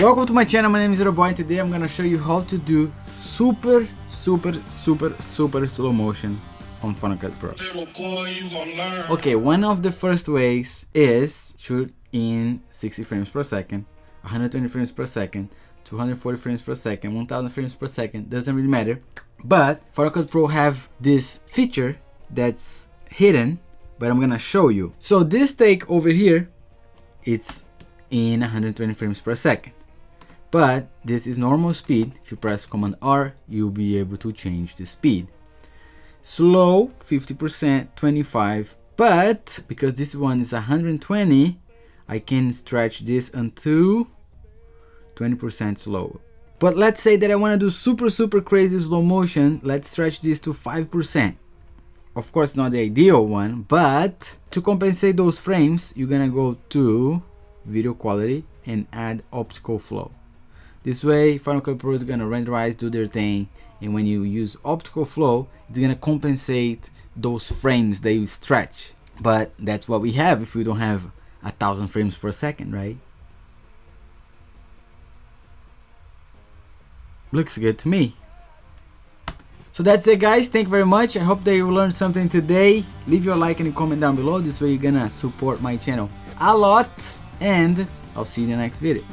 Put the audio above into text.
Welcome to my channel, my name is Boy, and today I'm gonna show you how to do super slow motion on Final Cut Pro. Okay, one of the first ways is shoot in 60 frames per second, 120 frames per second, 240 frames per second, 1000 frames per second, doesn't really matter. But Final Cut Pro have this feature that's hidden, but I'm gonna show you. So this take over here, it's in 120 frames per second. But this is normal speed. If you press Command R, you'll be able to change the speed. Slow, 50%, 25. But because this one is 120, I can stretch this until 20% slow. But let's say that I want to do super crazy slow motion. Let's stretch this to 5%. Of course, not the ideal one, but to compensate those frames, you're gonna go to video quality and add optical flow. This way, Final Cut Pro is gonna renderize, do their thing, and when you use optical flow, it's gonna compensate those frames that you stretch. But that's what we have if we don't have 1000 frames per second, right? Looks good to me. So that's it, guys. Thank you very much. I hope that you learned something today. Leave your like and a comment down below. This way you're gonna support my channel a lot, and I'll see you in the next video.